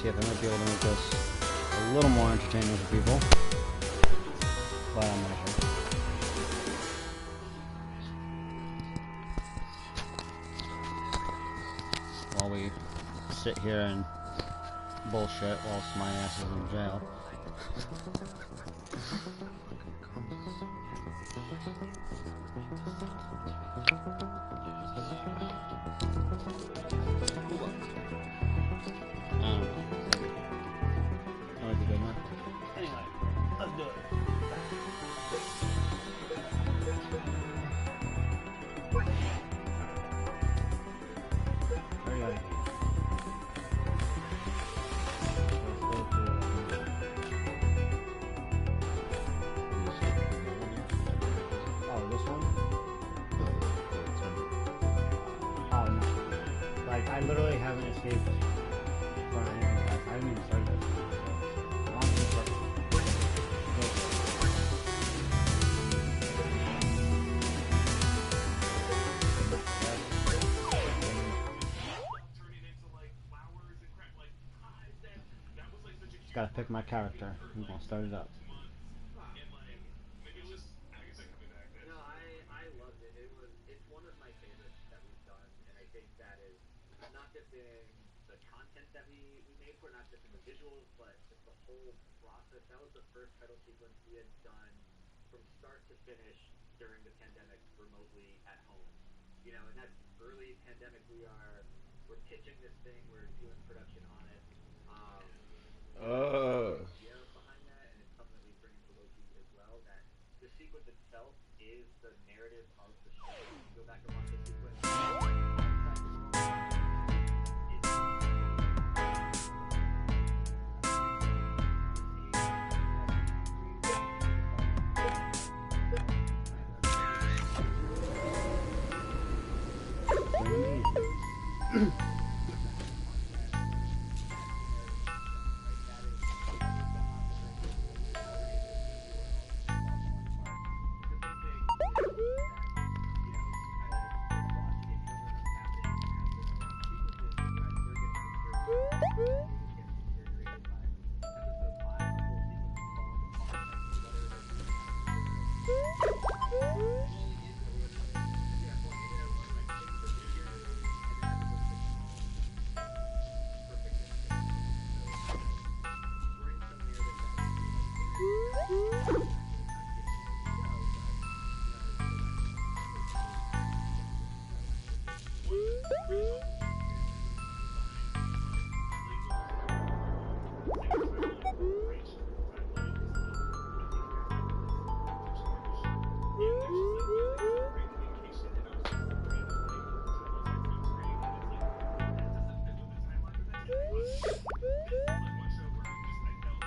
see if I might be able to make this a little more entertaining for people. But I'm not sure. While we sit here and bullshit whilst my ass is in jail. I literally haven't escaped from anything else. I haven't even started this. Just gotta pick my character. I'm gonna start it up. The content that we made for, not just in the visuals, but just the whole process. That was the first title sequence we had done from start to finish during the pandemic remotely at home. You know, and that's early pandemic. We're pitching this thing, we're doing production on it. Idea behind that, and it's something that we bring to Loki as well. That the sequence itself is the narrative of the show. Go back and watch the sequence.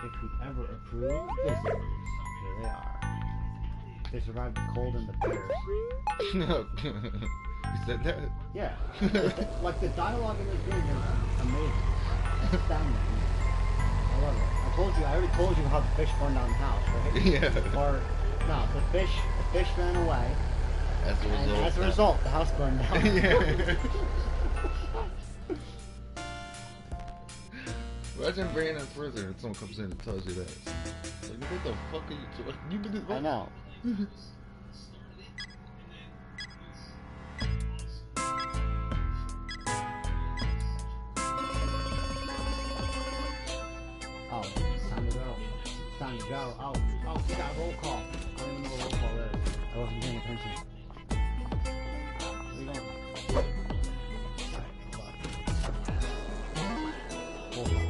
If we ever approve visitors, here they are. They survived the cold and the bears. No. You said that? Yeah. Like the dialogue in this game is amazing. Astounding. I love it. I already told you how the fish burned down the house, right? Yeah. Or no, the fish ran away. As a result, the house burned down. Yeah. Imagine bringing that further and someone comes in and tells you that. Like, what the fuck are you doing? You did it. I know. Oh, it's time to go. It's time to go. Oh, we got a roll call. I don't even know what roll call is. I wasn't paying attention. Where you going? Roll call.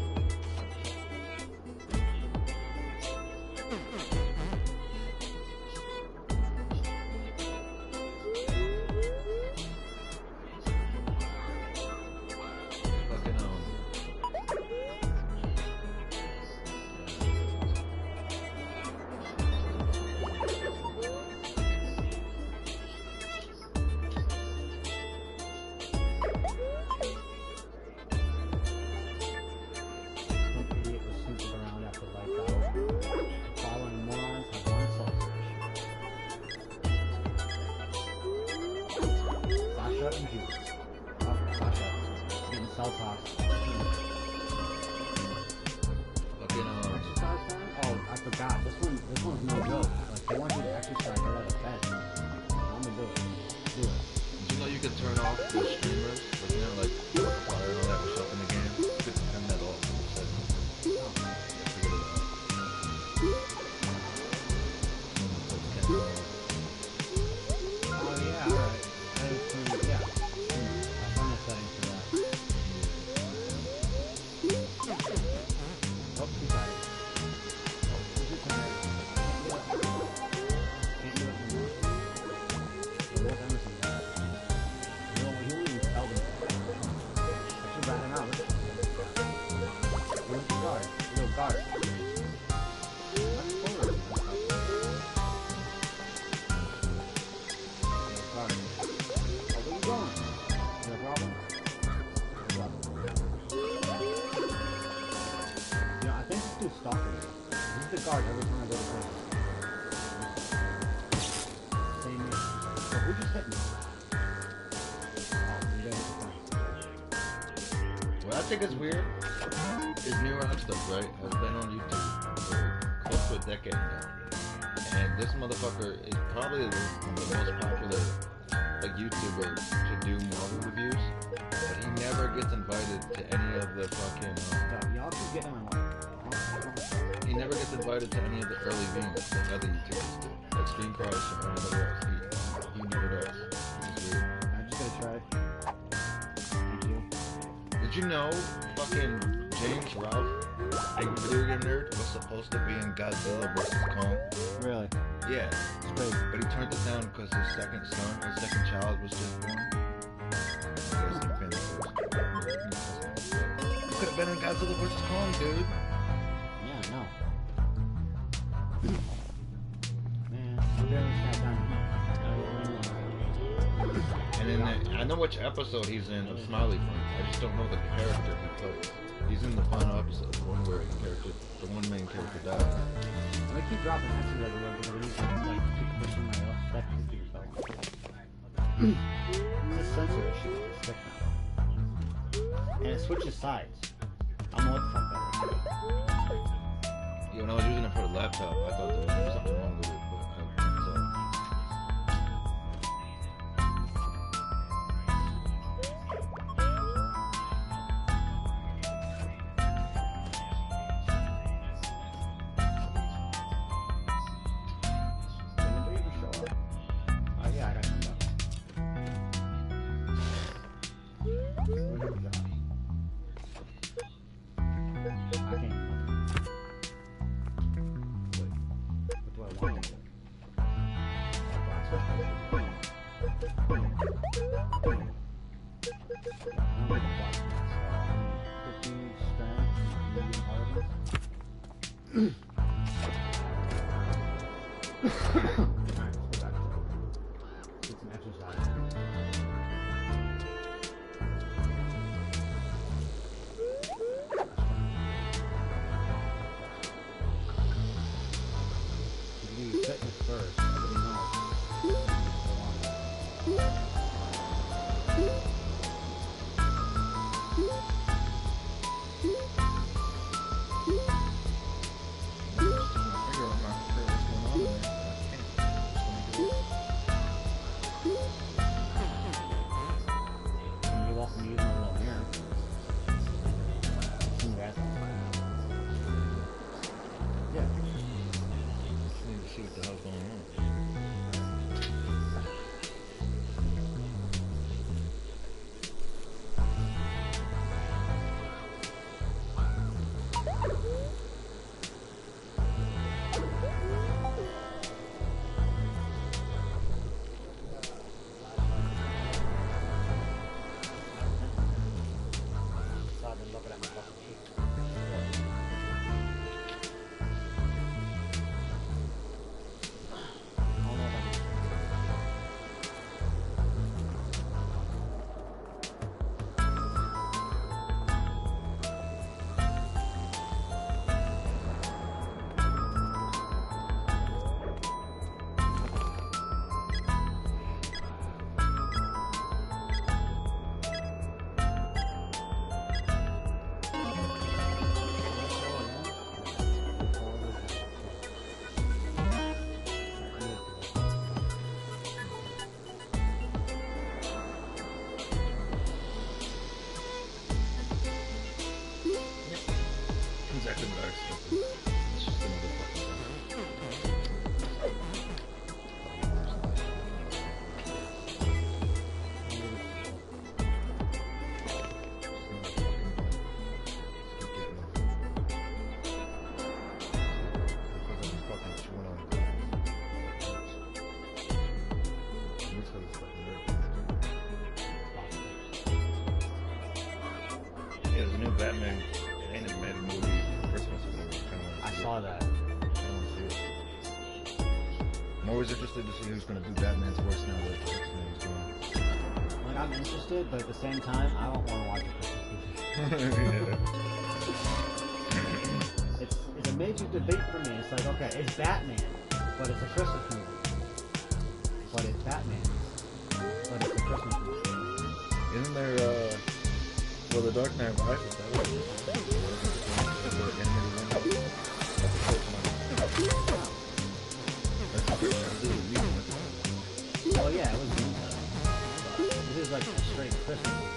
This one's no joke. Like, they want you to exercise right out of bed. I'm gonna do it. Do it. Did you know you could turn off the streamers? Like, you know, like, fire and all that was up in the game? You could turn that off in the settings. Oh, Yeah, figure it out. oh yeah, alright. I didn't turn, yeah. I found the settings for that. Oh, too tired. Too tired. Can't do it anymore. What Emerson got? You know, he won't even tell them. I should rat him out. Where's the guard? Little guard. That's forward. Guard. Oh, where you going? Is there a problem? You know, I think this dude's stalking me. This is the guard every time I go to prison. Same me. So who just hit me? Oh, you guys are fine. What I think is weird is New Rock stuff, right? Has been on YouTube for close to a decade now. And this motherfucker is probably the most popular like YouTuber to do Marvel reviews. But he never gets invited to any of the fucking Stop. Y'all keep getting my life. he never gets invited to any of the early viewings that other YouTubers do. Like Stream Crush or anybody else. He never does. Which is weird. I'm just gonna try. Thank you. Did you know fucking James Ralph, a video game nerd, was supposed to be in Godzilla vs. Kong? Really? Yeah, It's crazy. but he turned it down because his second child was just born. I guess he family first. You could have been in Godzilla vs. Kong, dude. Yeah, no. Man, I barely sat down. And in I know which episode he's in of Smiley Friends. I just don't know the character he plays. He's in the final episode, the one where the one main character dies. I keep dropping X's everywhere because I need to like keep pushing my spec to keep yourself. It's a sensor issue with the stick now. And it switches sides. I don't know what the fuck that is. Yeah, when I was using it for the laptop, I thought there was something wrong with it, but so. See what the hell's going on. Batman animated movie, Christmas movie. I saw that. I want to see it. I'm always interested to see who's going to do Batman's voice now that X-Men's gone. Like, I'm interested, but at the same time, I don't want to watch a Christmas movie. It's a major debate for me. It's like, okay, it's Batman, but it's a Christmas movie. But it's Batman, but it's a Christmas movie. Isn't there, well, The Dark Knight Rises, that was Well, yeah, it was Doom. This is like a straight Christmas movie.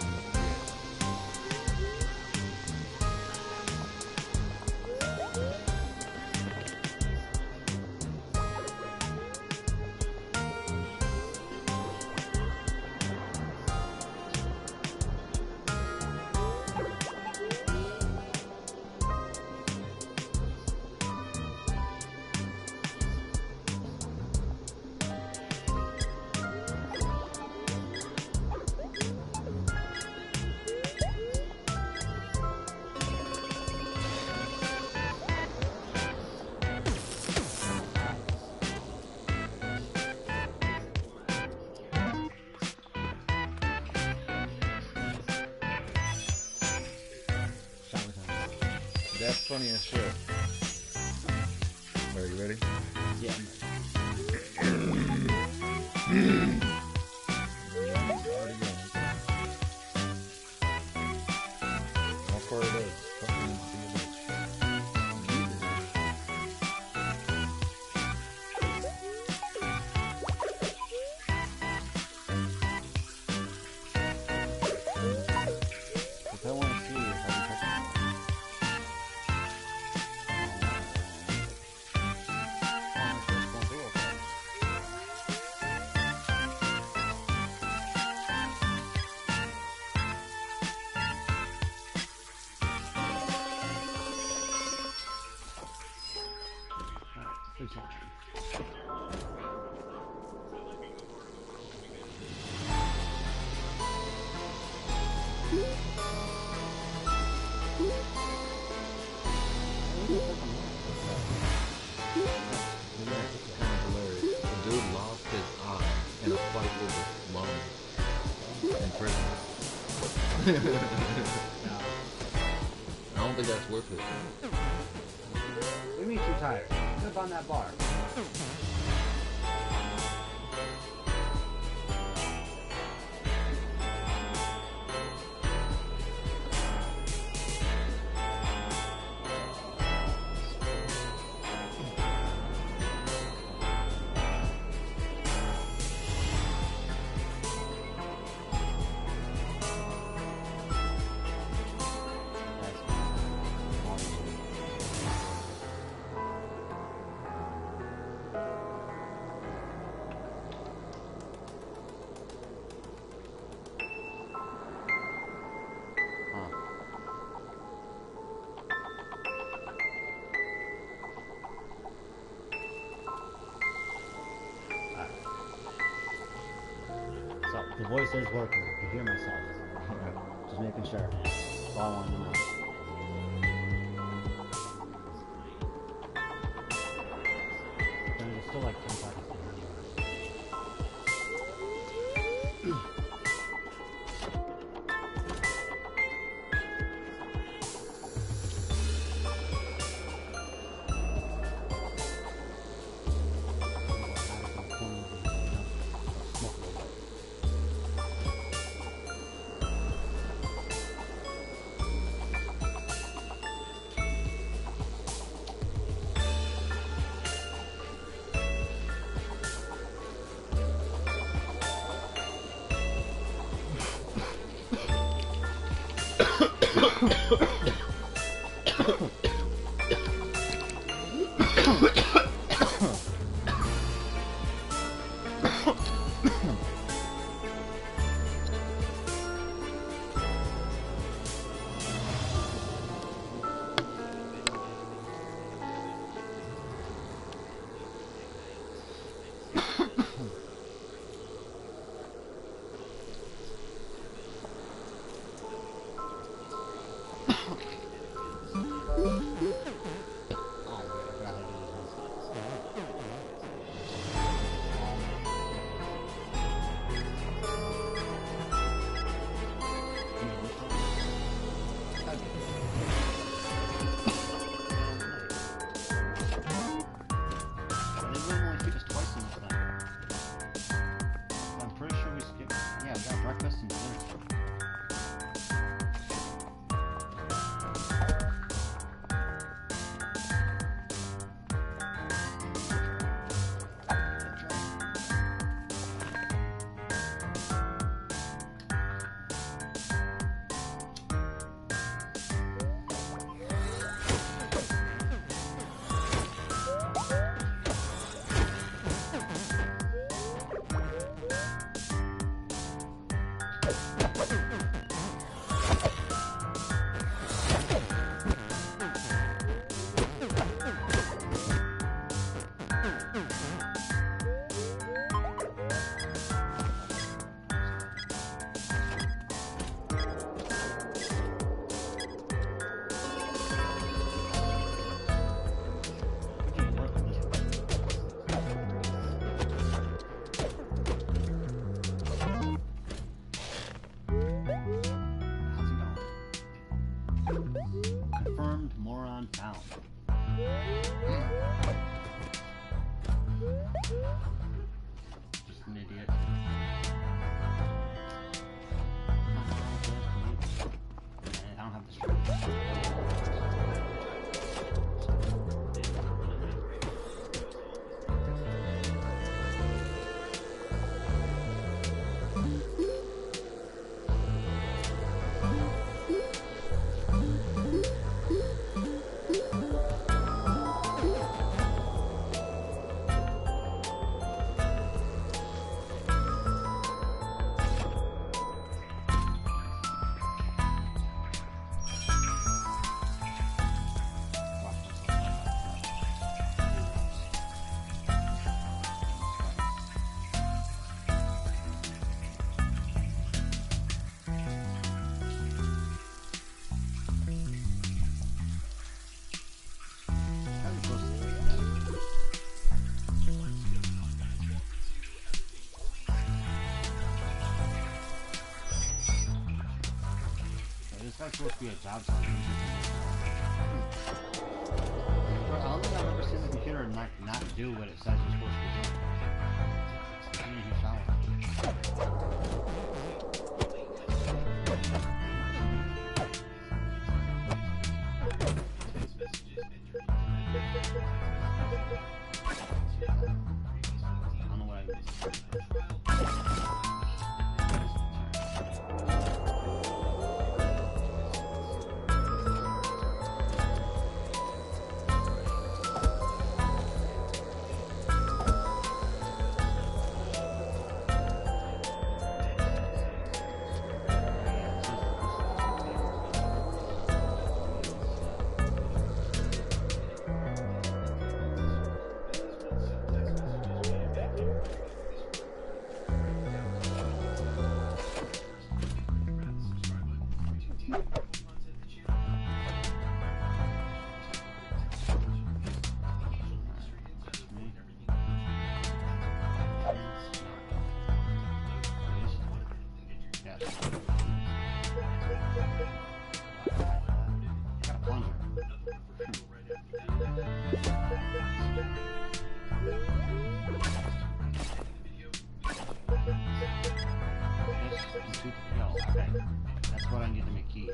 That's funny as shit. Are you ready? Yeah. How far it is? Fucking be a bitch. If I want to see if I can check it. The dude lost his eye in a fight with his mom in prison. I don't think that's worth it. What do you mean too tired? Sit on that bar. So, the voice is working. I can hear myself. Just making sure. That's all I wanted to know. Then it's still like 10 seconds. like supposed to be a job site. I don't think I've ever seen the computer not do what it says it's supposed to be doing. As soon as you shower. I don't know what I mean. That's what I need to make keys.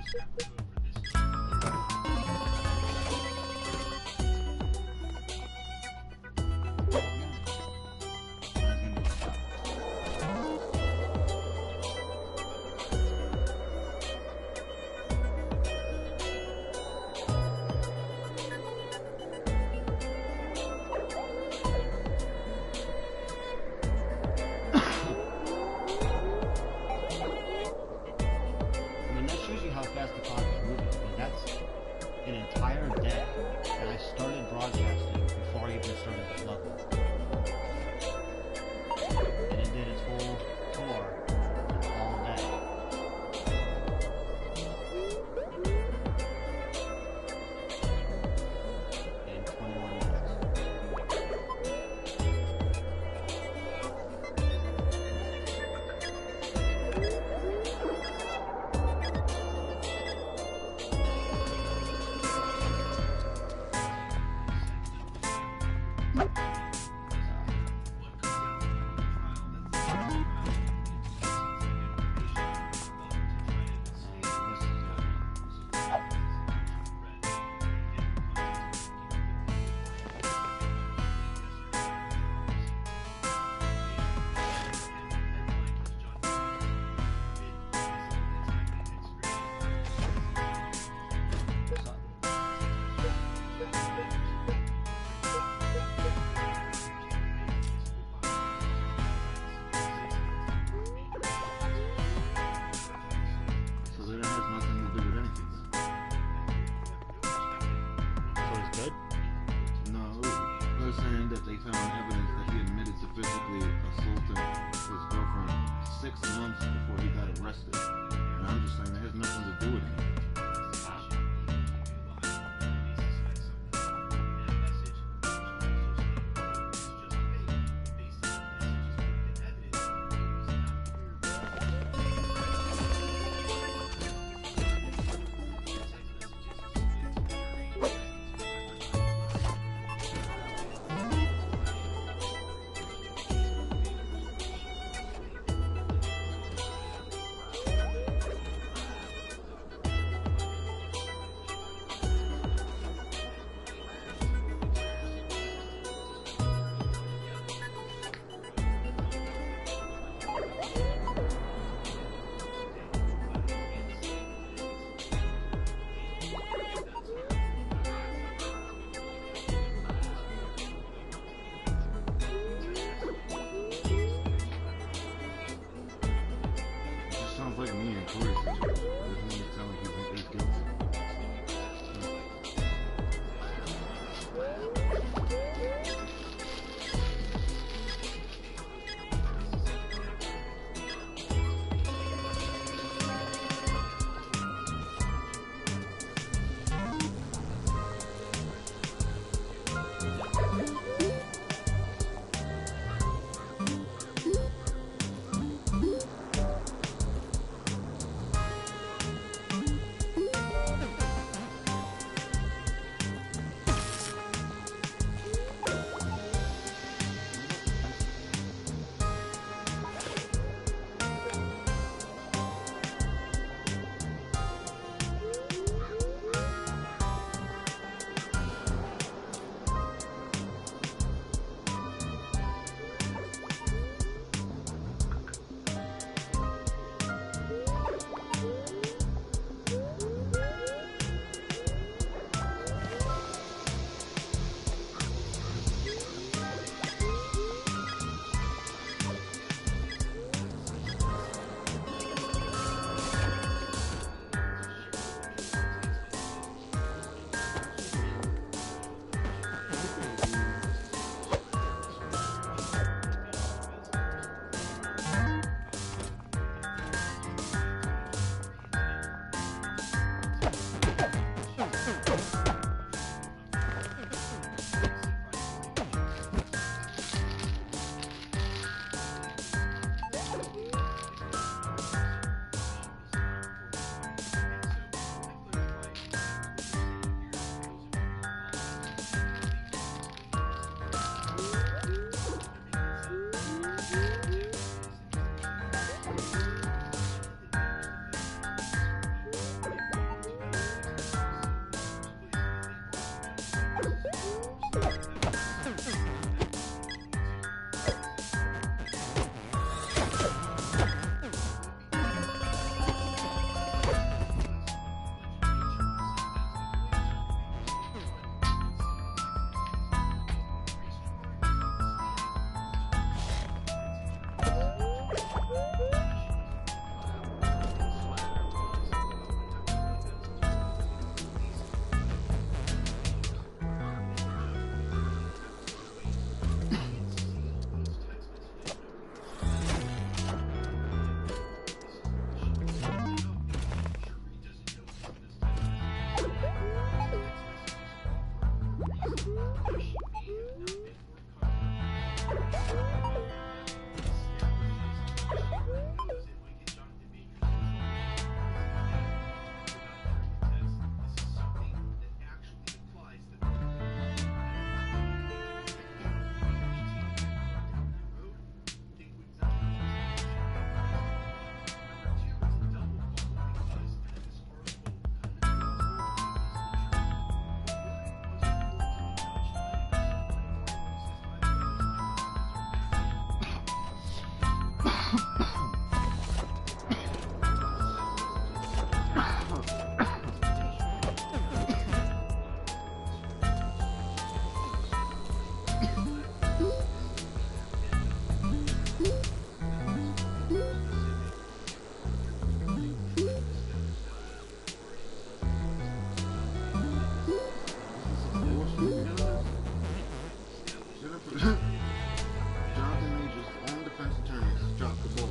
Jonathan Major's own defense attorneys dropped the ball.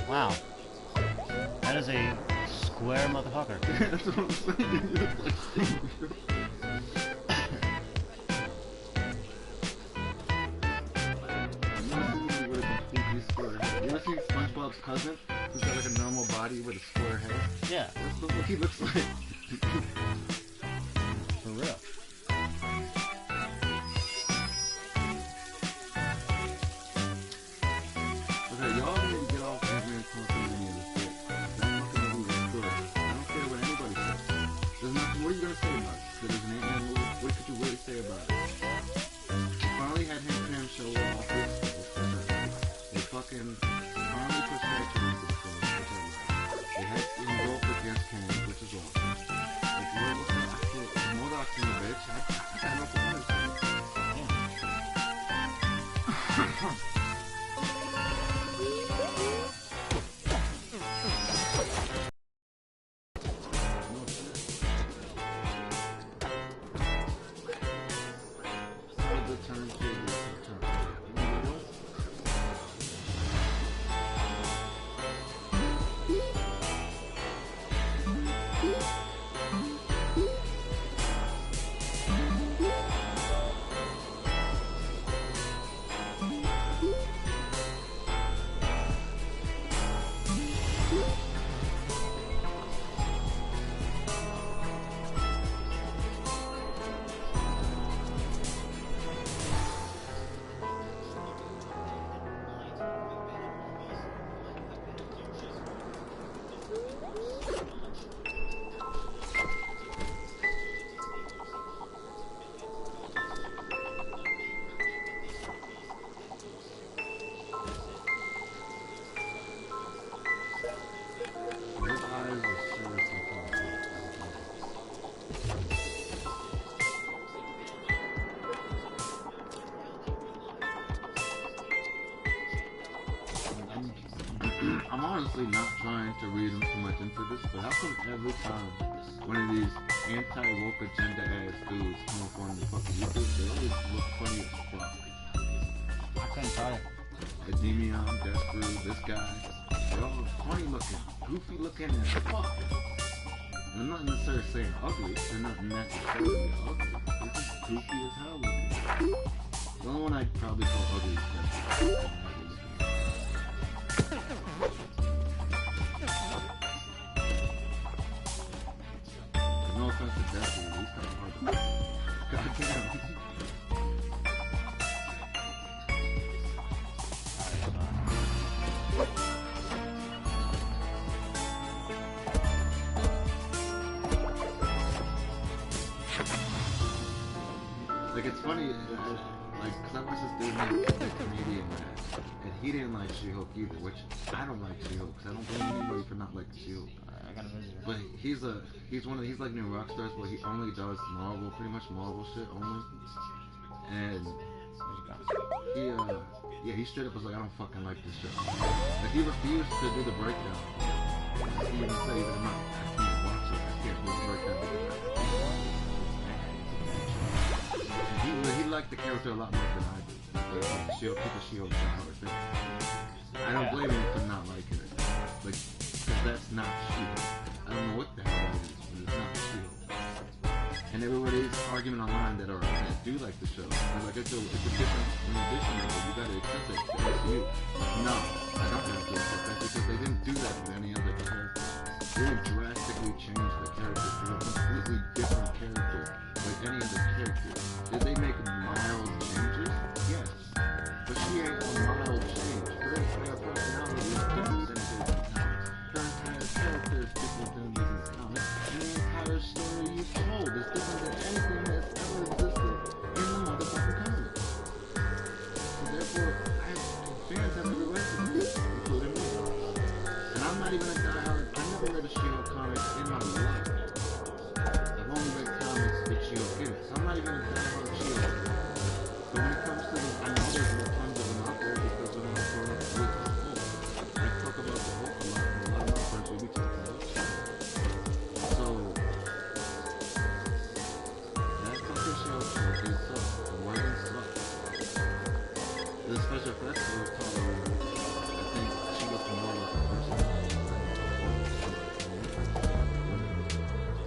Wow. That is a square motherfucker. That's what I'm saying. You look like Steve. You ever seen SpongeBob's cousin? Who's got like a normal body with a square head? Yeah. That's what he looks like. For real. Okay, y'all need to get off every influence on any of this shit. That fucking movie is good. I don't care what anybody says. There's nothing, what are you gonna say about it? There's an Ant-Man movie. What could you really say turntable to turntable. You know what? His eyes are seriously closed. I'm honestly not trying to read too much into this, but how come every time one of these anti-woke agenda ass dudes come up on the fucking YouTube, they always look funny as fuck? I couldn't tell you. Edemion, Destru, this guy, they're all funny looking, goofy looking as fuck. And I'm not necessarily saying ugly, they're not necessarily ugly, they're just goofy as hell looking. The only one I'd probably call ugly is Destru. No offense to Destru, he's kind of hard to find. Goddamn. Like, it's funny, like, cause I watched this dude named the Canadian man, and he didn't like She-Hulk either, which I don't like She-Hulk, cause I don't blame anybody for not liking She-Hulk. I gotta visit her. But he's like new rock stars, but he only does Marvel, pretty much Marvel shit only. And he straight up was like, I don't fucking like this show. Like, he refused to do the breakdown. He even said that I can't watch it, I can't do the breakdown. He liked the character a lot more than I do. She'll keep the She-Hulk thing. I don't blame him for not liking it. Like, cause that's not She-Hulk. I don't know what the hell it is, but it's not She-Hulk. And everybody's arguing online that do like the show. They're like, it's a different rendition of it. You gotta accept it. It's you. No, I don't have to accept that because they didn't do that with any other character. They didn't drastically change the character to a completely different character like any other character. Did they make mild changes? Yes. But she ain't a mild change. Her entire personality is different than it is in the comics. Her entire character is different than it is in the comics. And the entire story you told is different than anything that's ever existed in the motherfucking comics. So therefore, fans have every right to do this, including me. And I'm not even a diehard. I never read a She-Hulk comic in my life. I've only read comics with She-Hulk in it. So I'm not even a diehard She-Hulk. But when it comes to the, I know there's tons of them out there because when I was growing up with the Hulk, I talk about the Hulk a lot, and a lot of my friends will be talking about it. So, that fucking She-Hulk show did suck. The writing sucked. The special effects were tolerable. I think she looked more like a person.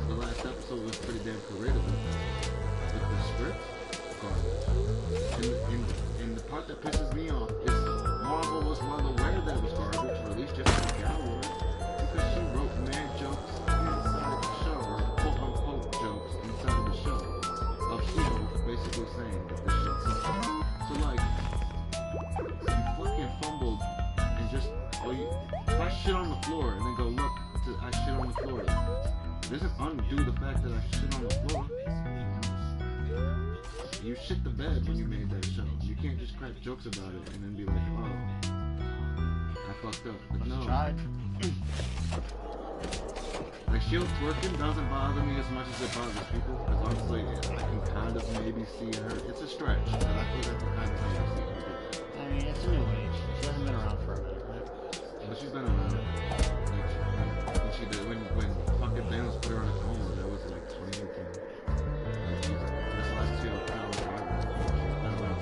The last episode was pretty damn creative. But the script, garbage. And the part that pisses me off is Marvel was well aware that it was garbage, or at least just like Gal was, because she wrote mad jokes inside the show, or quote-unquote jokes inside of the show, of She-Hulk basically saying that this shit sucks. So like, you fucking fumbled and just, if I shit on the floor and then go look, I shit on the floor, it doesn't undo the fact that I shit on the floor. You shit the bed when you made that show. You can't just crack jokes about it and then be like, oh, I fucked up. But no. Tried. Like, Shield twerking doesn't bother me as much as it bothers people, because honestly, I can kind of maybe see her. It's a stretch, but I feel like I can kind of maybe see her. I mean, it's a new age. She hasn't been around for a minute, right? But she's been around. Like, when she did, when fucking Thanos put her in a coma, that was like 2018. Like, this last Shield power, she's been around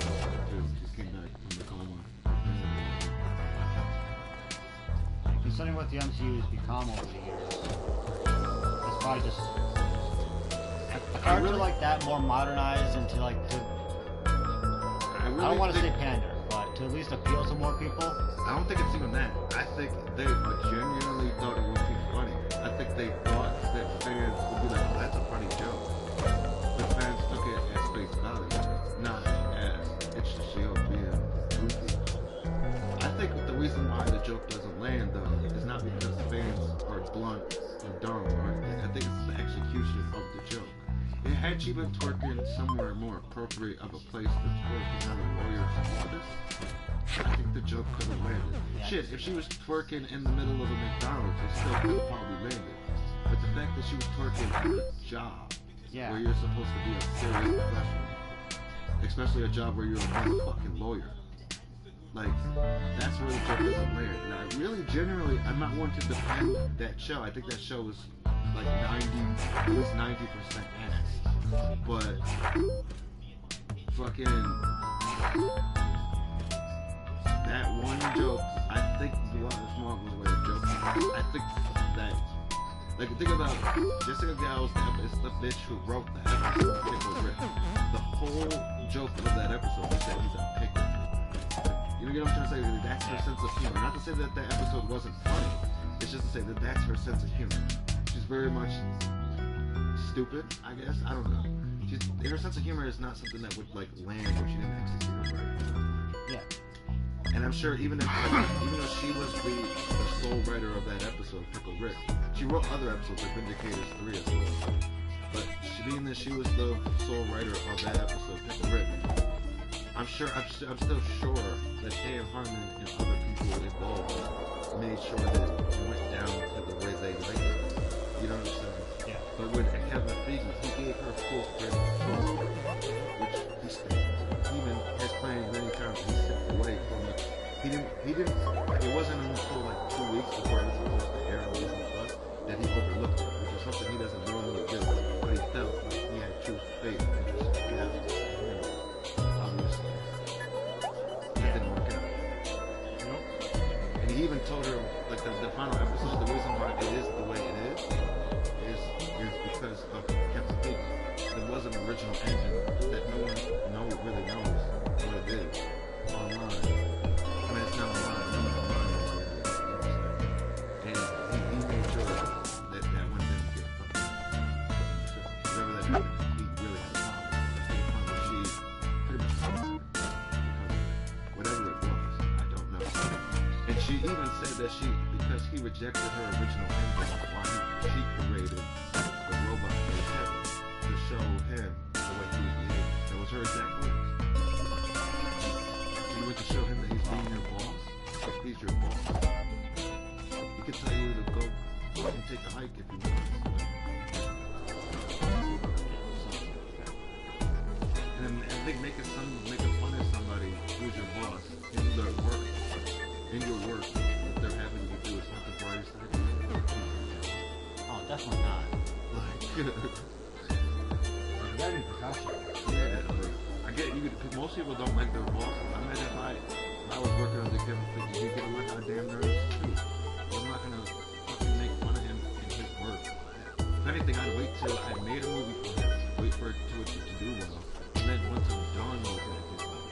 considering what the MCU has become over the years, it's probably just a character like that, more modernized into like to. I don't want to say pander, but to at least appeal to more people. I don't think it's even that. I think they genuinely thought it would be funny. I think they thought that fans would be like, oh, that's a funny joke. But fans took it as face value, not as it's just a joke being goofy. I think the reason why the joke doesn't land, though, is not because fans are blunt and dumb or anything. I think it's the execution of the joke. Had she been twerking somewhere more appropriate of a place to twerk and not a lawyer's office, I think the joke could have landed. Shit, if she was twerking in the middle of a McDonald's, it still could have probably landed. But the fact that she was twerking at a job where you're supposed to be a serious professional, especially a job where you're a motherfucking lawyer, like, that's where the joke doesn't land. Now, really, generally, I'm not one to defend that show. I think that show was like 90% ass. But fucking that one joke, I think Blood is Small was a joke. I think that, like, think about Jessica Gow's is the bitch who wrote the episode of Pickle Rick. The whole joke of that episode is that he's a pickle. You get what I'm trying to say? That's her sense of humor. Not to say that episode wasn't funny. It's just to say that that's her sense of humor. She's very much stupid, I guess. I don't know. Her sense of humor is not something that would like land if she didn't execute it right. Yeah. And I'm sure even though she was the sole writer of that episode, Pickle Rick, she wrote other episodes like Vindicators 3 as well. But being that she was the sole writer of that episode, Pickle Rick, I'm still sure that Dan Harmon and other people involved made sure that it went down to the way they liked it. You know what I'm saying? Yeah. But when Kevin Feige, he gave her full credit for which he even has claimed many times he stepped away from it. He didn't, it wasn't until like 2 weeks before it was supposed to air on Disney Plus that he overlooked it, which is something he doesn't normally do. But he felt like he had true faith and just, obviously. That didn't work out. Nope. And he even told her, like the final episode, the reason why it is the way it is because of Kevin Feige. There was an original engine that no one really knows what it is online. I mean, it's not online. And he made sure that one didn't get fucking. Whatever that happened, he really had a problem. That's the point where she pretty much stopped it. Because whatever it was, I don't know. And she even said that because he rejected her original engine, why she created the robot to show him the way he was behaving. That was her exact words. She went to show him that he's being your boss. If he's your boss, he could tell you to go and take a hike if you want. And I think making fun of somebody who's your boss in their work, what they're having you do is not the brightest idea. Oh, definitely not. Like, you gotta be professional. Yeah, like, I get you. Most people don't like their bosses. I imagine if I was working under Kevin Feige, he'd get on my goddamn nerves too. I'm not gonna fucking make fun of him in his work. If anything, I'd wait till I made a movie for him, wait for it to do well, and then once I'm done with it,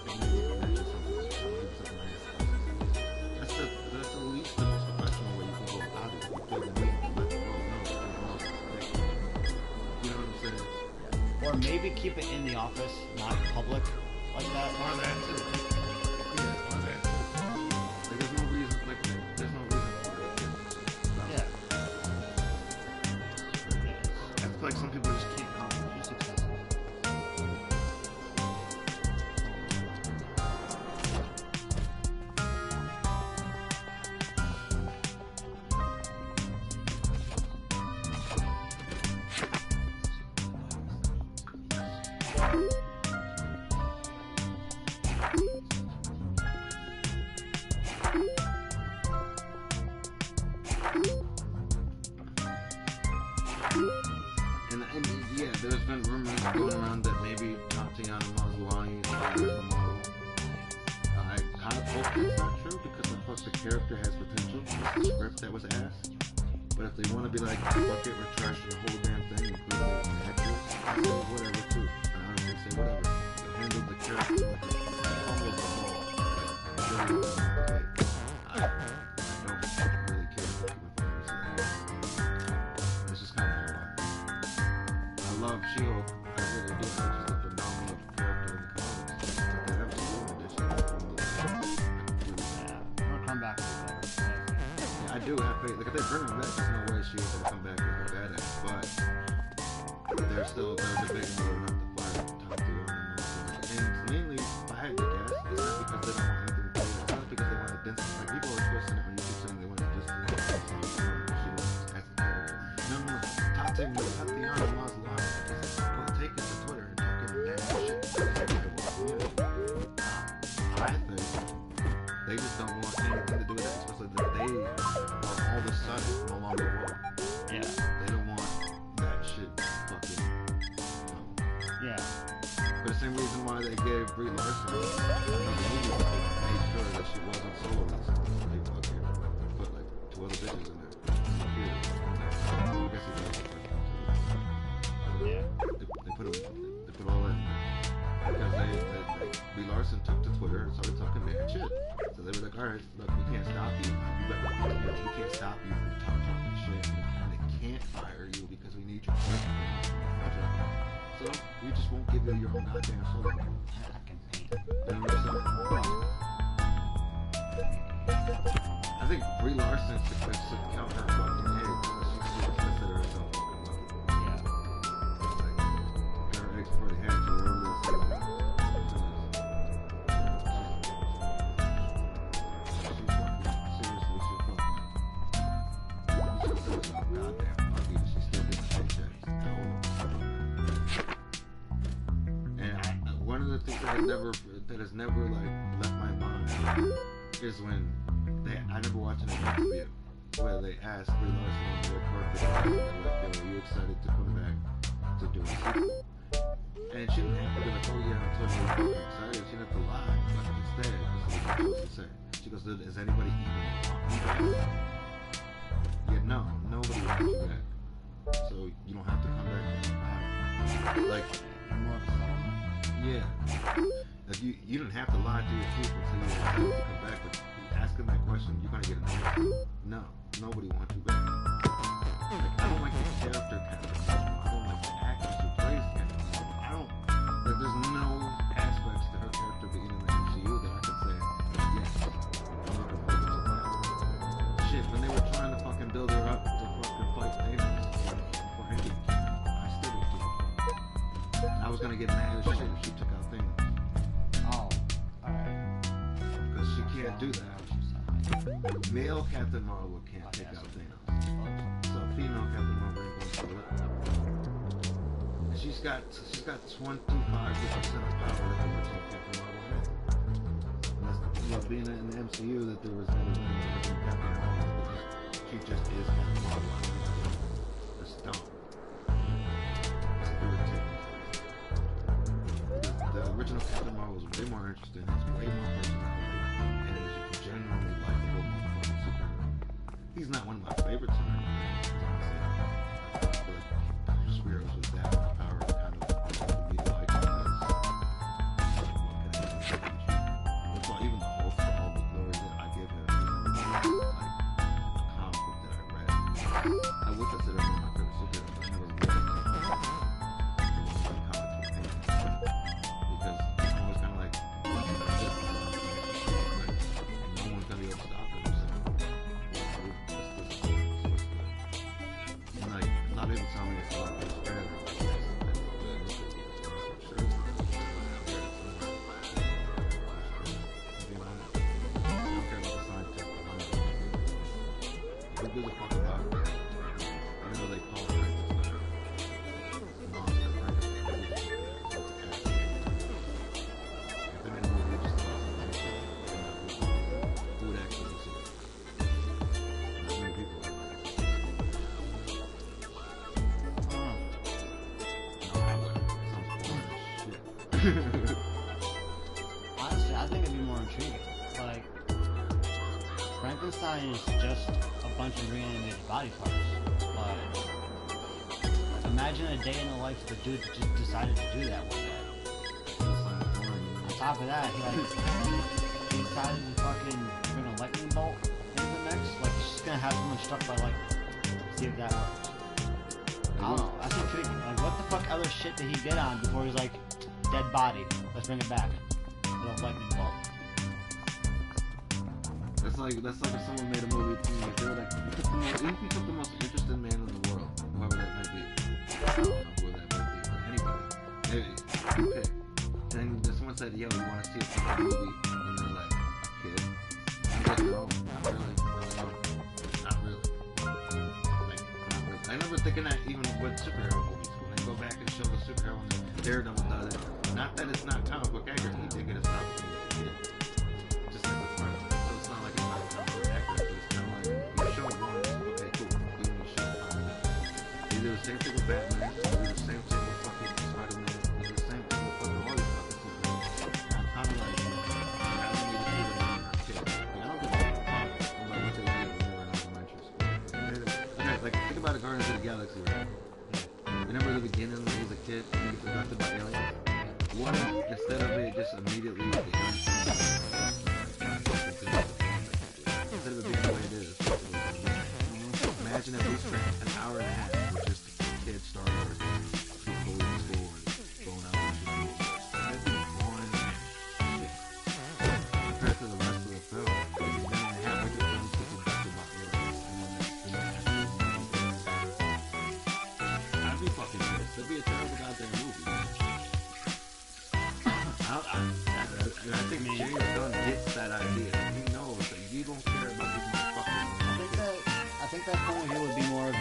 and then you can mention something. That's the least the most professional way you can go about it. You feel the need to let the world know that your boss is making. You know what I'm saying? Or maybe keep it in the office, not public like that. Or that too. Yeah, or that too. Like, there's no reason for it. Yeah. I feel like some people just can't help it. Be successful. And yeah, there's been rumors going around that maybe Tatiana Maslany is the model. I kind of hope that's not true. true because the character has potential. The script that was asked. But if they want to be like, fuck it, we're trashing the whole damn thing, including the actors, I say whatever too. I honestly say whatever. They handled the character like almost the ball. Like, really, I don't really care if people It's just kind of how I love She-Hulk. I really do. It's just a phenomenal character in the comics. They have some edition. Yeah, we'll come back to that. I do have faith. Like if they bring him back, there's no way She-Hulk will come back as a badass. But there's a big deal not to fire top tier on them. And mainly, if I had to guess, it's not because they don't want anything to do. It's not because they want to distance. Like people are twisting it on YouTube saying they want to distance She-Hulk as a character. No. Tatiana lost a lot. Well, take it to Twitter and talking damn shit. I think they just don't want anything to do with that, especially that they are all of a sudden no longer woke. Yeah. They don't want that shit fucking. Yeah. For the same reason why they gave Brie Larson another movie, made sure that she wasn't solo this. They fucking put like 2 other bitches in there. I guess he does. Yeah. They put all that in there. Because Brie Larson took to Twitter and started talking mad shit. So they were like, alright, look, we can't stop you. We can't stop you from talking shit. We kind of can't fire you because we need your project. So we just won't give you your own goddamn solo. I can paint. You know what I'm saying? I think Brie Larson should count her fucking eggs. She should consider herself fucking lucky. Yeah. Her eggs before they had to, whatever they say. That has never like left my mind is when I never watched an interview where they asked Brie Larson on the red carpet, like, yo, are you excited to come back to do a sequel? And she didn't have to be like, oh yeah, I'm totally fucking excited. She didn't have to lie, but instead, that's what she was supposed to say. She goes, is anybody even want me back? Yeah, no, nobody wants you back. So you don't have to come back. Like, yeah. Like you didn't have to lie to your people so you have to come back. But asking that question, you're gonna get an answer. No, nobody wants you back. Like, I don't like the character Captain Marvel. I don't like the actress who plays Captain Marvel. I don't. Like, there's no aspects to her character being in the MCU that I can say, yes, I'm looking forward to that. Shit, when they were trying to fucking build her up to fucking fight Thanos before Endgame came out, I still didn't give a fuck. I was gonna get mad as shit if she took out Thanos. Because she can't do that. Male Captain Marvel can't take out Thanos. So female Captain Marvel ain't gonna do it. She's got 25% of power that the original Captain Marvel had. Well, being in the MCU that there was never been an original Captain Marvel, she just is Captain Marvel. It's dumb. It's irritating. The original Captain Marvel was way more interesting. It's way more personality, and it was a genuinely likable motherfucking superhero. He's not one of my favorites in there, honestly. I feel like superheroes with that much power kind of be like because that's why even the Hulk, for all the glory that I give him, is like a comic book that I read. I would consider him my favorite superhero, but I never read it. Frankenstein is just a bunch of reanimated body parts. But imagine a day in the life of a dude that just decided to do that one day. On top of that, he decided to fucking bring a lightning bolt into the mix. Like, he's just gonna have someone struck by lightning. See if that works. I don't know. That's intriguing. Like, what the fuck other shit did he get on before he's like, dead body, let's bring it back. With a lightning bolt. That's like if someone made a movie to me. They were like, if you took the most interesting man in the world, whoever that might be. I don't know who that might be, but anybody. Maybe. You pick. And then someone said, yo, you want to see a fucking movie? And they're like, a kid? I'm like, no, not really. No, not really. Like, not really. I remember thinking that even with superhero movies, when they go back and show the superhero and the Daredevil does it. Not that it's not comic book accurate, he did get his stuff when he was a kid. Just like the front of it. So it's not like it's not comic book accurate, but it's kind of like, you show it wrong, okay, cool. You can show it wrong. They do the same thing with Batman, they do the same thing with fucking Spider-Man, they do the same thing with fucking all these fucking superheroes. I'm kind of like, I don't need to see them when I'm a kid. Like, I don't give a fuck about what they did when they were in elementary school. Okay, like, think about the Guardians of the Galaxy, right? Remember the beginning when he was a kid, he gets abducted by aliens? What if, instead of it just immediately, instead of it being the way it is, imagine if we spent an hour and a half with just kids Star Wars, people in school and going out and shooting. That'd be boring shit. Compared to the rest of the film, like a minute and a half, we could film people abducted by aliens, and then I'd be fucking pissed. That'd be a terrible goddamn movie. I think James Gunn gets that idea. He knows that you don't care about these motherfuckers. I think that point here would be more of a,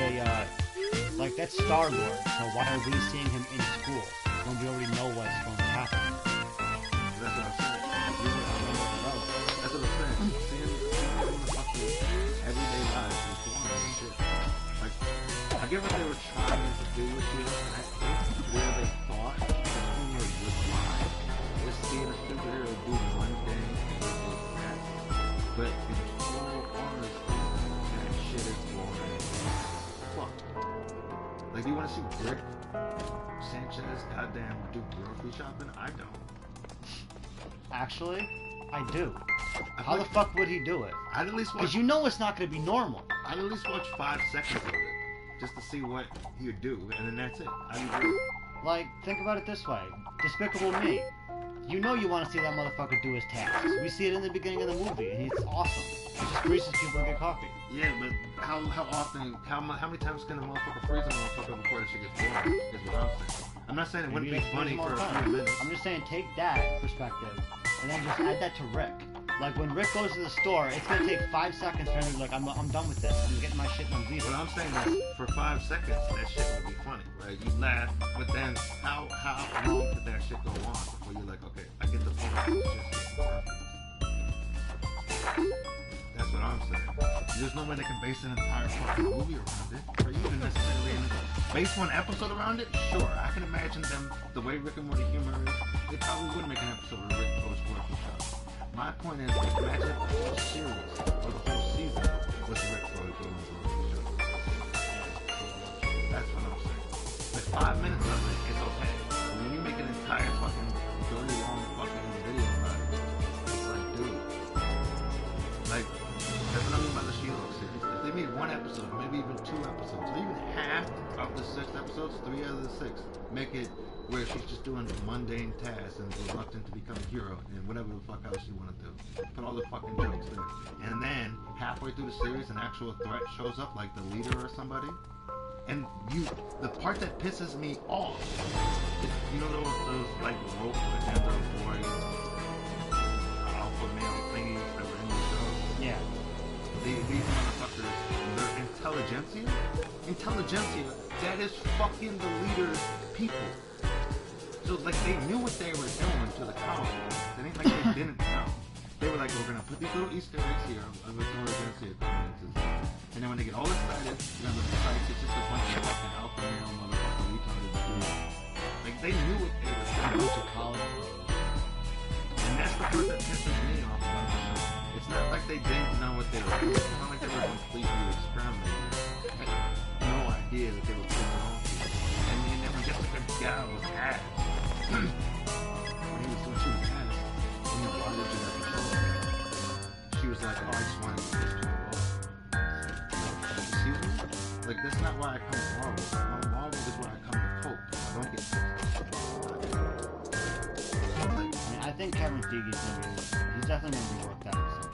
like, that's Star Wars, so why are we seeing him in school when we already know what's going to happen? That's what I'm saying. That's what I'm saying. Seeing him in the fucking everyday lives and porn and shit. Like, I get what they were trying to do with this, and I think where they thought the humor would lie is seeing a superhero do one thing and do that. But in full honesty, that shit is boring. Fuck. Like, do you want to see Rick Sanchez goddamn do grocery shopping? I don't. Actually, I do. How the fuck would he do it? I'd at least watch. Because you know it's not going to be normal. I'd at least watch 5 seconds of it just to see what he would do, and then that's it. I'd be Like, think about it this way. Despicable Me. You know you want to see that motherfucker do his tasks. We see it in the beginning of the movie, and it's awesome. He just greases people to get coffee. Yeah, but how often, how many times can a motherfucker freeze a motherfucker before that shit gets boring? Is what I'm saying. I'm not saying it wouldn't be funny for a few minutes. I'm just saying take that perspective, and then just add that to Rick. Like, when Rick goes to the store, it's gonna take 5 seconds for him to be like, I'm done with this. I'm getting my shit and I'm leaving. What I'm saying is, for 5 seconds, that shit would be funny, right? You laugh, but then how long could that shit go on before you're like, okay, I get the point. That's what I'm saying. There's no way they can base an entire fucking movie around it, or even necessarily base one episode around it. Sure, I can imagine them the way Rick and Morty humor is. They probably would make an episode of Rick goes grocery shopping. My point is, imagine the whole series or the whole season was Rick going grocery shopping. That's what I'm saying. Like 5 minutes of it is okay. But when you make an entire fucking 30-long fucking video about it, it's like, dude. Like, that's what I mean by the She-Hulk series. If they made 1 episode, maybe even 2 episodes, or even half of the 6 episodes, 3 out of the 6, make it where she's just doing mundane tasks and reluctant to become a hero and whatever the fuck else you want to do. Put all the fucking jokes there. And then, halfway through the series, an actual threat shows up, like the leader or somebody. And the part that pisses me off, you know those like rope agenda boy alpha male thingies that were in the show? Yeah. These motherfuckers, they're intelligentsia, that is fucking the leader's people. So, like, they knew what they were doing to the comic book. It ain't like they didn't know. They were like, we're gonna put these little Easter eggs here of intelligentsia appearances. And then when they get all excited, remember the fight, it's just a bunch of fucking alpha male motherfucking retarded dudes. Like, they knew what they were doing. To college. And that's the part that pisses me off about the show. It's it's not like they didn't know what they were doing. It's not like they were completely experimenting. They had no idea that they were pulling off here. And then there was just like a guy with ass. When he was doing, she was ass. And he wanted to let the show. She was like, oh, I just wanted to just turn it off. Excuse me? Like, that's not why I come to Marvel. Marvel is why I come to Cope. I don't get I think Kevin Feige's he's definitely going to rework that episode.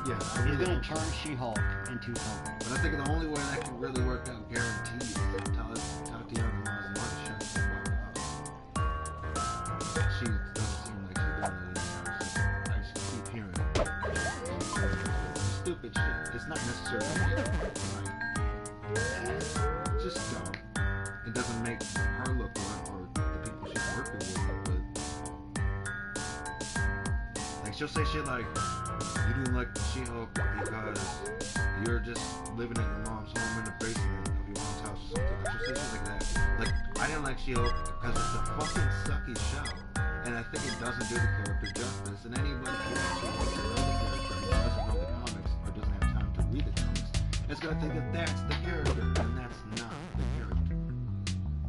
yeah, He's going to turn She-Hulk into something. But I think the only way that can really work out guaranteed is if Tatiana Maslany shuts the fuck up. She doesn't seem like she's doing it anymore. I just keep hearing it. Stupid shit. It's not necessarily right. It's just dumb. It doesn't make her look good or the people she's working with look good. Like, she'll say shit like, you didn't like the She-Hulk because you're just living in your mom's home in the basement of your mom's house or something. Like, she'll say shit like that. Like, I didn't like She-Hulk because it's a fucking sucky show. And I think it doesn't do the character justice. And anybody who actually wants to know the character and doesn't know the comics or doesn't have time to read the comics is going to think that that's the character. And that's not the character.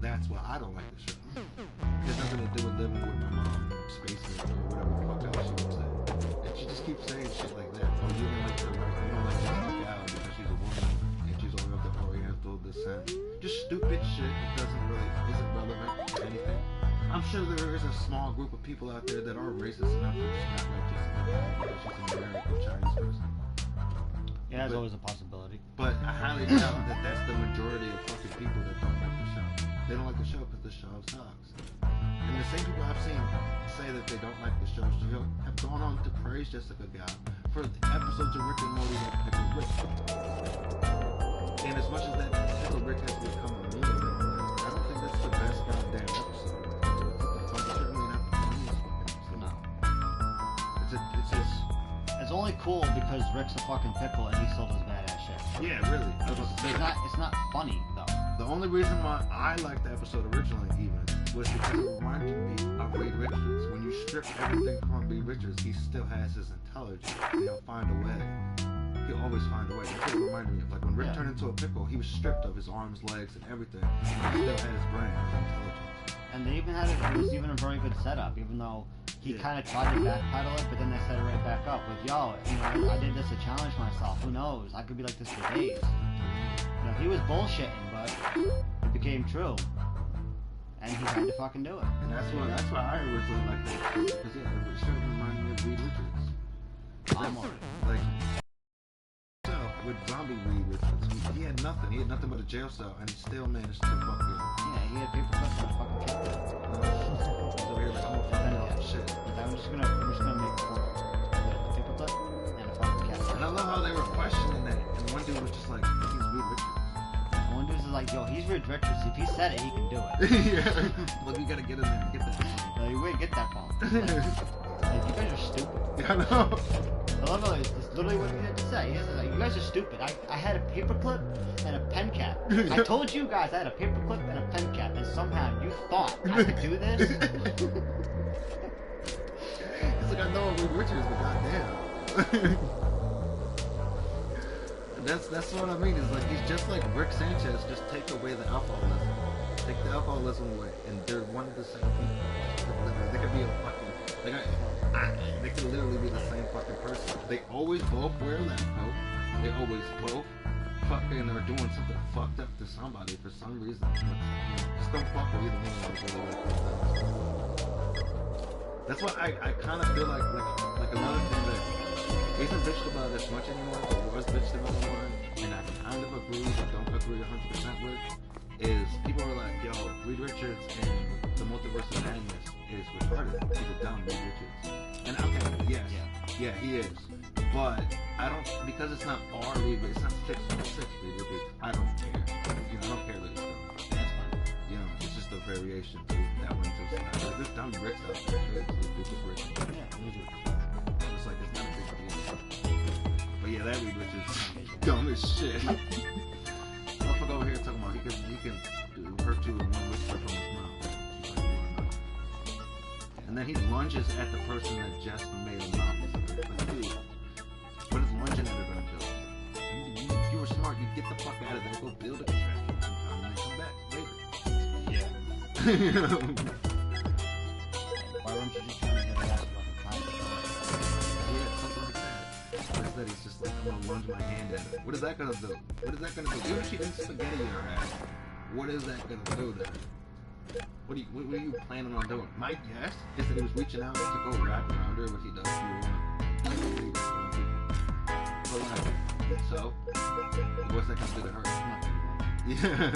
That's why I don't like the show. It has nothing to do with living with my mom in spaces or whatever the fuck else she would say. And she just keeps saying shit like that. Oh, you don't like her, right? You don't like Jessica Gal because she's a woman and she's only of the Oriental descent. Just stupid shit that isn't relevant to anything. I'm sure there is a small group of people out there that are racist enough to just not like Jessica Gal because she's an American Chinese person. Yeah, there's always a possibility. But I highly doubt that that's the majority of fucking people that don't like the show. They don't like the show because the show sucks. And the same people I've seen say that they don't like the show have gone on to praise Jessica Gal for the episodes of Rick and Morty that Pickle Rick. And as much as that Pickle Rick has become a meme, I don't think that's the best goddamn episode. It's certainly not the funniest fucking episode. No. It's just... It's only cool because Rick's a fucking pickle and he still does badass shit. Yeah, really. It's not funny, though. The only reason why I liked the episode originally even was because it reminded me of Reed Richards. When you strip everything from Reed Richards, he still has his intelligence. And he'll find a way. He'll always find a way. That's what it reminded me of. Like when Rick turned into a pickle, he was stripped of his arms, legs, and everything. And he still had his brain, his intelligence. And they even it was even a very good setup, even though he kind of tried to backpedal it, but then they set it right back up with, yo, I did this to challenge myself. Who knows? I could be like this for days. He was bullshitting, but it became true. And he had to fucking do it. And that's why I originally liked it. Because it should have reminded me of Reed Richards. Like, with zombie Reed Richards, he had nothing. He had nothing but a jail cell, and he still managed to fucking... Yeah, he had paper clips on a fucking kick. So here, like, I'm gonna fucking shit. I'm just gonna make a paper clip and a fucking cat. And I love how they were questioning that, and one dude was just like, he's Reed Richards. One dude's like, yo, he's Reed Richards. If he said it, he can do it. Yeah. Look, you gotta get in there and get that. No, you wouldn't get that phone. Like, you guys are stupid. Yeah, I know. I love how it's literally what he had to say. He was like, you guys are stupid. I had a paper clip and a pen cap. I told you guys I had a paper clip and a pen cap, and somehow you thought I could do this? It's like, I know Reed Richards, but goddamn. That's what I mean. It's like he's just like Rick Sanchez. Just take away the alcoholism. Take the alcoholism away, and they're one of the same people. They could be a fucking they could literally be the same fucking person. They always both wear a lab coat. They always both fucking are doing something fucked up to somebody for some reason. Just don't fuck with either one of them. That's why I kind of feel like another thing that isn't bitched about as much anymore, but was bitched about more, and I kind of agree but don't agree 100% with, is people are like, yo, Reed Richards and the Multiverse of Madness is retarded. He's a dumb Reed Richards. And okay, yes, yeah, he is. But I don't, because it's not our Reed Richards, it's not 616 Reed Richards, I don't care. I don't care that it's dumb. That's fine. It's just a variation to that one. Like, this dumb Rick's out there. It's Rick. Yeah, it's like, it's not a big deal. But yeah, that Reed Richards is dumb as shit. Motherfucker over here talking about he can do her two in one whisper from his mouth. And then he lunges at the person that just made a mouth. Like, dude, what build. If you were smart, you'd get the fuck out of there, go build a contraption sometime, and then come back later. Yeah. You know? Why weren't you just trying to get it out fucking time? Yeah, something like that. Instead, he's just like, I'm gonna lunge my hand at it. What is that gonna do? What is that gonna do? Even if she didn't spaghetti your ass, what is that gonna do then? What are you planning on doing? My guess is that he was reaching out to go wrap around her, which he does. But like, so, what's that gonna do to her? Yeah.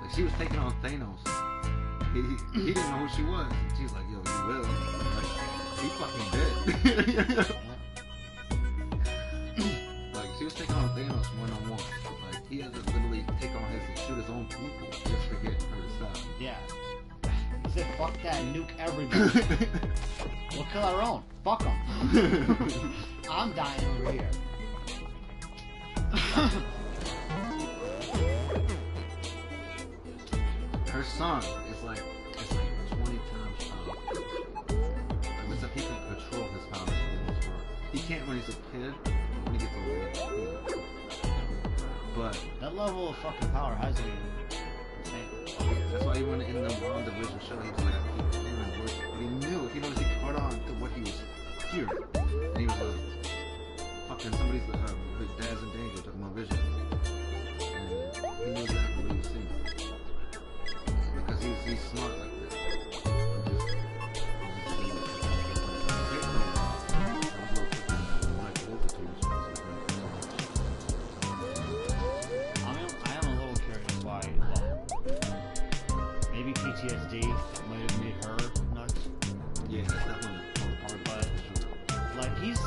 Like, she was taking on Thanos. He didn't know who she was. She's like, yo, you will. Like, he fucking dead. Like, she was taking on Thanos one-on-one. Like, he had to literally take on his and shoot his own people just to get her to stop. Yeah. He said, fuck that, nuke everybody. We'll kill our own. Fuck them. I'm dying over here. Her son is like 20 times powerful. Like, it's like he can control his powers for the most part. He can't when he's a kid, when he gets older. But that level of fucking power has to be insane. Yeah, that's why even in the WandaVision show, he was like, but he knew, he knows he caught on to what he was hearing. And he was like, fucking somebody's dad's in danger, talking about Vision. And he knew exactly what he was seeing. Because he's smart like that. PTSD might have made her nuts. Yeah, that's definitely part of it. But like he's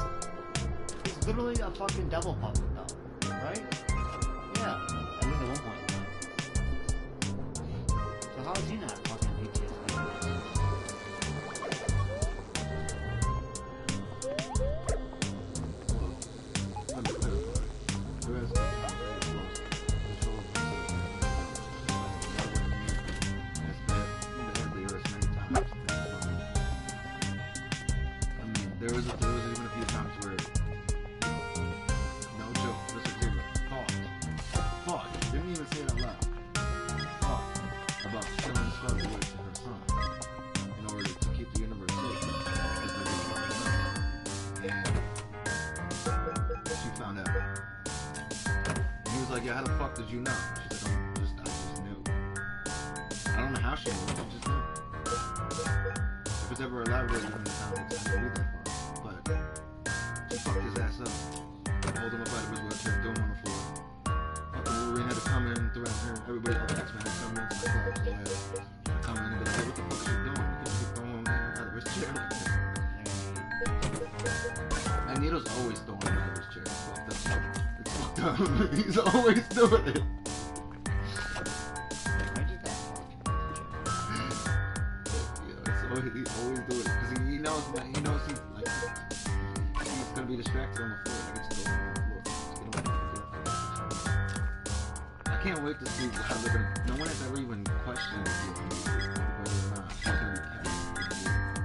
literally a fucking devil puppet though, right? Yeah, at least at one point. So how is he not fucking PTSD? There was even a few times where, no joke, Mr. Tigger thought, didn't even say it out loud, thought about killing Scarlet Witch and her son in order to keep the universe safe, because they were fucking up. And she found out. And he was like, yeah, how the fuck did you know? She's like, I just knew. I don't know how she knew, she just knew. If it's ever elaborated on how it's going to do that for. She fucked his ass up. Hold him up out of his wheelchair, threw him on the floor. Fucking Wolverine had to come in, threaten her. Everybody else, X-Men had to come in, come in and be like, hey, what the fuck is she doing? You can't keep throwing him out of his chair like that. Magneto's always throwing him out of his chair. It's fucked up. He's always doing it. He's always doing it because he knows he's like he's gonna be distracted on the floor. Like it's still on the floor. I can't wait to see how they're gonna. No one has ever even questioned whether or not he's gonna be cast.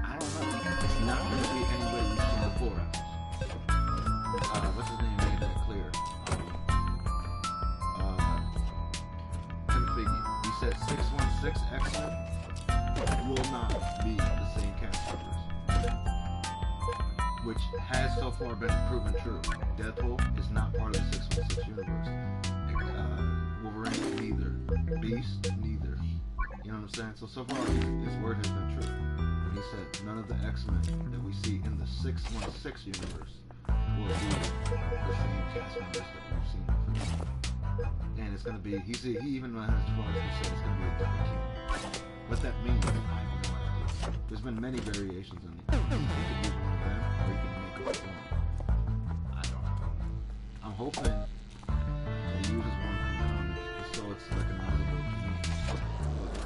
I don't know. It's not gonna be anybody we've seen before. What's his name made that clear? Tim Figgy. He said 616 X-Men will not be the same cast members, which has so far been proven true. Deadpool is not part of the 616 universe. Wolverine, neither. Beast, neither. You know what I'm saying? So far, his word has been true. When he said none of the X-Men that we see in the 616 universe will be the same cast members that we've seen before. And it's going to be, he even has as far as he said it's going to be a different team. What that means, I have no idea. There's been many variations on it. You could use one of them, or you can make up one. I don't know. I'm hoping he uses one from now, so it's recognizable to me. But,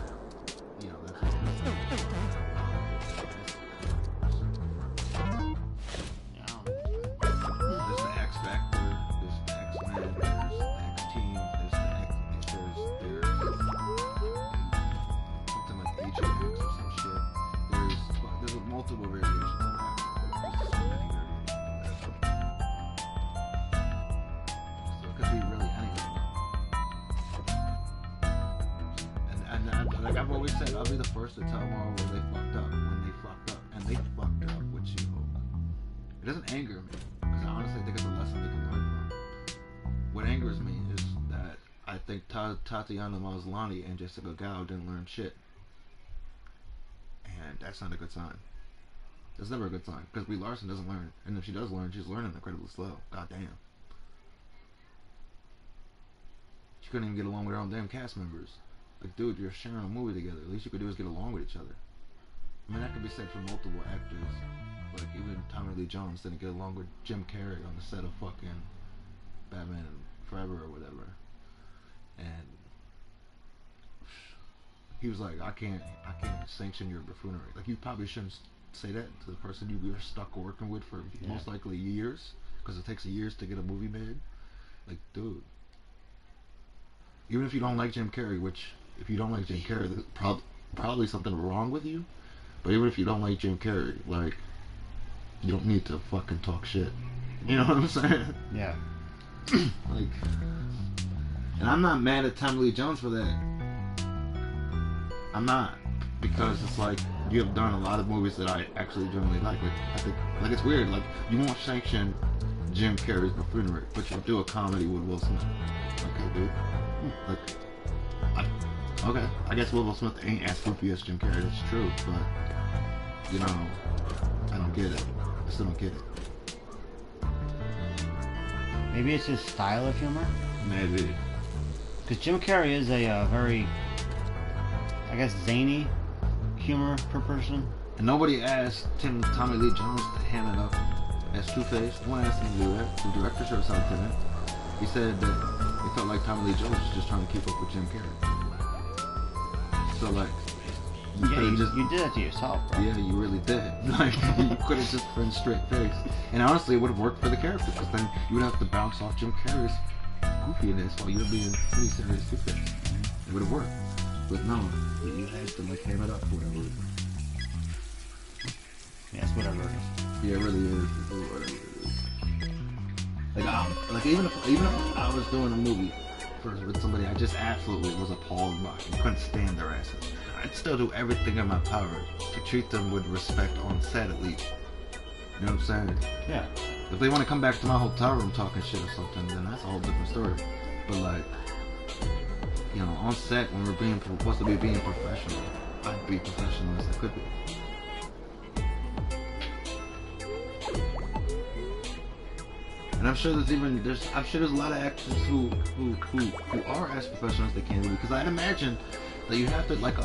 you know, that's what there's the X Factor, there's the X-Men, there's the X-Team, there's the H or some shit. There's multiple variations of that. There's so many variations of that. always said I'll be the first to tell them all where they fucked up when they fucked up, and they fucked up with She-Hulk. It doesn't anger me because I honestly think it's a lesson they can learn from. What angers me is that I think Tatiana Maslany and Jessica Gao didn't learn shit, and that's not a good sign. That's never a good sign because Brie Larson doesn't learn, and if she does learn, she's learning incredibly slow. God damn. She couldn't even get along with her own damn cast members. Like, dude, you're sharing a movie together. The least you could do is get along with each other. I mean, that could be said for multiple actors. Like, even Tommy Lee Jones didn't get along with Jim Carrey on the set of fucking Batman Forever or whatever. And he was like, I can't sanction your buffoonery. Like, you probably shouldn't say that to the person you're stuck working with for most likely years, because it takes years to get a movie made. Like, dude. Even if you don't like Jim Carrey, which, if you don't like Jim Carrey, there's probably something wrong with you. But even if you don't like Jim Carrey, like, you don't need to fucking talk shit. You know what I'm saying? Yeah. Like, and I'm not mad at Tommy Lee Jones for that. I'm not. Because it's like, you have done a lot of movies that I actually generally like. Like, I think, like, it's weird. Like, you won't sanction Jim Carrey's buffoonery, but you'll do a comedy with Will Smith. Okay, dude. Like, okay, I guess Will Smith ain't as goofy as Jim Carrey, that's true, but, you know, I don't get it. I still don't get it. Maybe it's his style of humor? Maybe. Because Jim Carrey is a very, I guess, zany humor per person. And nobody asked Tommy Lee Jones to hand it up as Two-Face. No one asked him to do that. The director should have something in it. He said that he felt like Tommy Lee Jones was just trying to keep up with Jim Carrey. So, like, you did that to yourself, bro. Yeah, you really did. Like, you could have just been straight face. And honestly, it would have worked for the character, because then you would have to bounce off Jim Carrey's goofiness while you're being pretty serious Two-Face. It would have worked. But no, you had to, like, ham it up for whatever reason. Yeah, it's whatever it is. Yeah, it really is. It's whatever it is. Like even if I was doing a movie with somebody I just absolutely was appalled by and couldn't stand their asses, I'd still do everything in my power to treat them with respect on set at least. You know what I'm saying? Yeah. If they want to come back to my hotel room talking shit or something, then that's a whole different story. But like, you know, on set when we're supposed to be being professional, I'd be professional as I could be. And I'm sure there's a lot of actors who are as professional as they can be, because I'd imagine that you have to like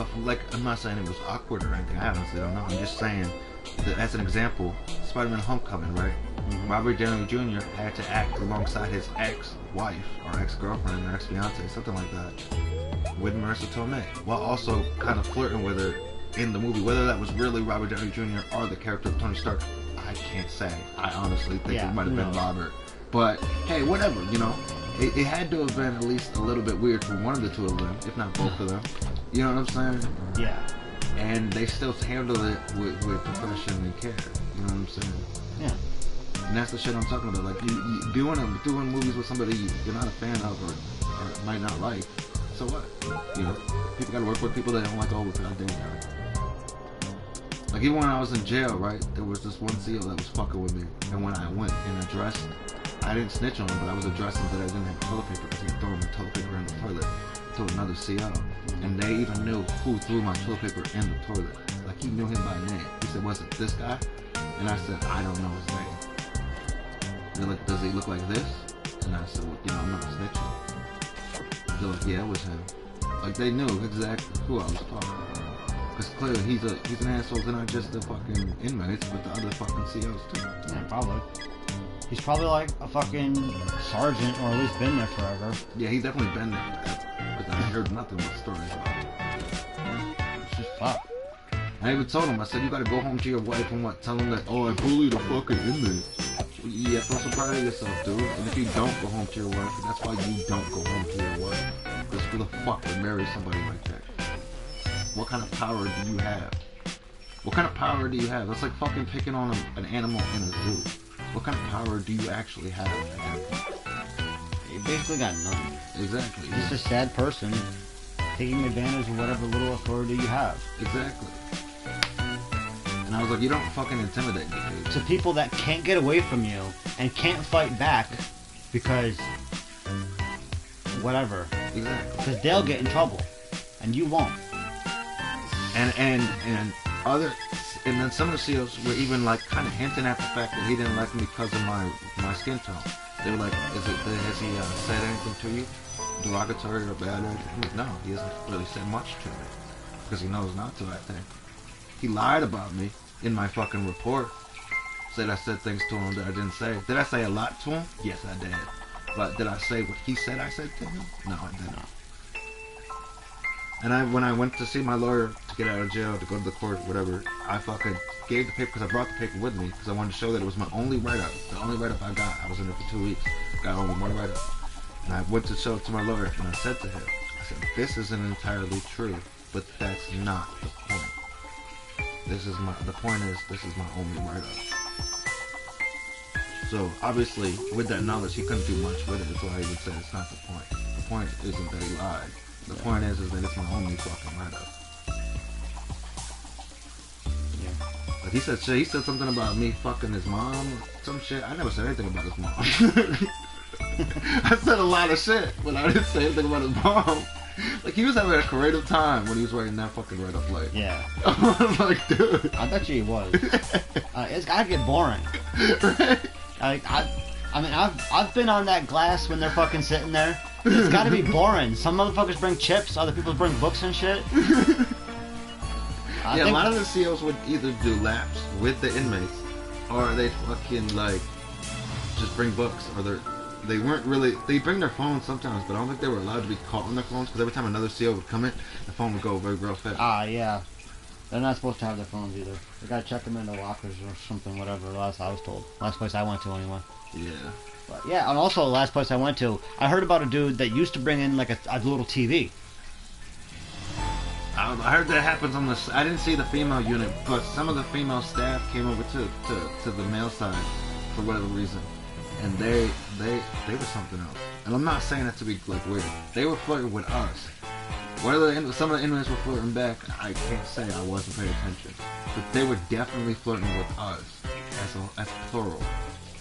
I'm not saying it was awkward or anything. I honestly don't know. I'm just saying that as an example, Spider-Man: Homecoming, right? Mm-hmm. Robert Downey Jr. had to act alongside his ex-wife or ex-girlfriend or ex-fiance, something like that, with Marissa Tomei, while also kind of flirting with her in the movie. Whether that was really Robert Downey Jr. or the character of Tony Stark, I can't say. I honestly think it might have been Robert. But, hey, whatever, you know. It had to have been at least a little bit weird for one of the two of them, if not both of them. You know what I'm saying? Yeah. And they still handle it with profession and care. You know what I'm saying? Yeah. And that's the shit I'm talking about. Like, you doing movies with somebody you're not a fan of or might not like. So what? You know? People gotta work with people they don't like all the goddamn time. Like, even when I was in jail, right? There was this one CO that was fucking with me. And when I went and addressed, I didn't snitch on him, but I was addressing that I didn't have toilet paper because he had thrown my toilet paper in the toilet to another CO. And they even knew who threw my toilet paper in the toilet. Like, he knew him by name. He said, was it this guy? And I said, I don't know his name. They're like, does he look like this? And I said, well, you know, I'm not snitching. They're like, yeah, it was him. Like, they knew exactly who I was talking about. Because clearly he's an asshole to not just the fucking inmates, but the other fucking COs too. Yeah, probably. He's probably like a fucking sergeant, or at least been there forever. Yeah, he's definitely been there forever. Because I heard nothing but stories about it. It's just fuck. I even told him, I said, you gotta go home to your wife and what? Tell him that, oh, I bullied a fucking inmate. Well, yeah, feel so proud of yourself, dude. And if you don't go home to your wife, that's why you don't go home to your wife. Because who the fuck would marry somebody like that? What kind of power do you have? What kind of power do you have? That's like fucking picking on an animal in a zoo. What kind of power do you actually have? You basically got none. Exactly. You're just a sad person taking advantage of whatever little authority you have. Exactly. And I was like, you don't fucking intimidate me, dude. To people that can't get away from you and can't fight back because whatever. Exactly. Because they'll get in trouble and you won't. And then some of the CEOs were even like kind of hinting at the fact that he didn't like me because of my skin tone. They were like, has he said anything to you, derogatory or bad or anything? I'm like, no, he hasn't really said much to me because he knows not to. I think he lied about me in my fucking report. Said I said things to him that I didn't say. Did I say a lot to him? Yes, I did. But did I say what he said I said to him? No, I didn't. And when I went to see my lawyer to get out of jail, to go to the court, whatever, I fucking gave the paper, because I brought the paper with me, because I wanted to show that it was my only write-up. The only write-up I got. I was in there for 2 weeks. Got only one write-up. And I went to show it to my lawyer, and I said to him, I said, this isn't entirely true, but that's not the point. The point is, this is my only write-up. So, obviously, with that knowledge, he couldn't do much with it. That's why he would say it's not the point. The point isn't that he lied. The point is that it's my only fucking write-up. Yeah. Like he said something about me fucking his mom, some shit. I never said anything about his mom. I said a lot of shit, but I didn't say anything about his mom. Like, he was having a creative time when he was writing that fucking write-up. Like, yeah. I was like, dude. I bet you he was. It's gotta get boring. Right? I've been on that glass when they're fucking sitting there. It's gotta be boring. Some motherfuckers bring chips, other people bring books and shit. A lot of the CEOs would either do laps with the inmates, or they'd fucking, like, just bring books, or they weren't really, they bring their phones sometimes, but I don't think they were allowed to be caught on their phones, because every time another CEO would come in, the phone would go very real fast. Yeah. They're not supposed to have their phones either. They gotta check them in the lockers or something, whatever. Last I was told. Last place I went to, anyway. Yeah. But yeah, and also the last place I went to, I heard about a dude that used to bring in like a little TV. I heard that happens on the. I didn't see the female unit, but some of the female staff came over to the male side for whatever reason, and they were something else. And I'm not saying that to be like weird. They were flirting with us. Whether some of the inmates were flirting back, I can't say. I wasn't paying attention, but they were definitely flirting with us as plural.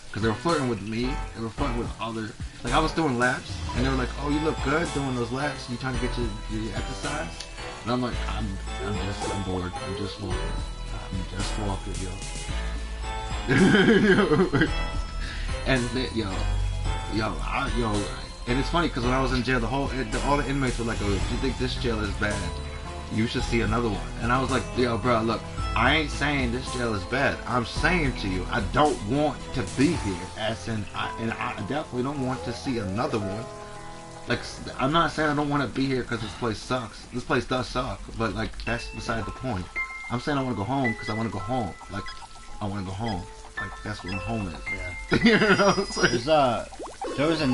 Because they were flirting with me, they were flirting with other. Like, I was doing laps, and they were like, "Oh, you look good doing those laps. You trying to get your exercise?" And I'm like, I'm bored. I'm just walking, yo. And and it's funny because when I was in jail, all the inmates were like, "Oh, if you think this jail is bad, you should see another one." And I was like, "Yo, bro, look, I ain't saying this jail is bad. I'm saying to you, I don't want to be here. I definitely don't want to see another one. Like, I'm not saying I don't want to be here because this place sucks. This place does suck, but like that's beside the point. I'm saying I want to go home because I want to go home. Like, I want to go home. Like, that's what my home is." Yeah. You know what I'm saying? There was a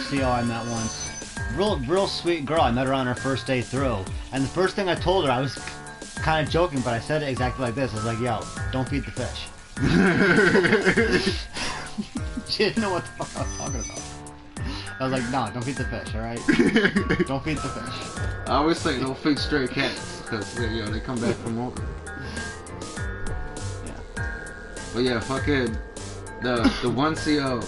CO I met once. Real sweet girl. I met her on her first day through, and the first thing I told her, I was kind of joking, but I said it exactly like this. I was like, "Yo, don't feed the fish." She didn't know what the fuck I was talking about. I was like, "No, don't feed the fish, all right? Don't feed the fish." I always say don't feed stray cats because they come back from over. Yeah. But yeah, fucking the one CO,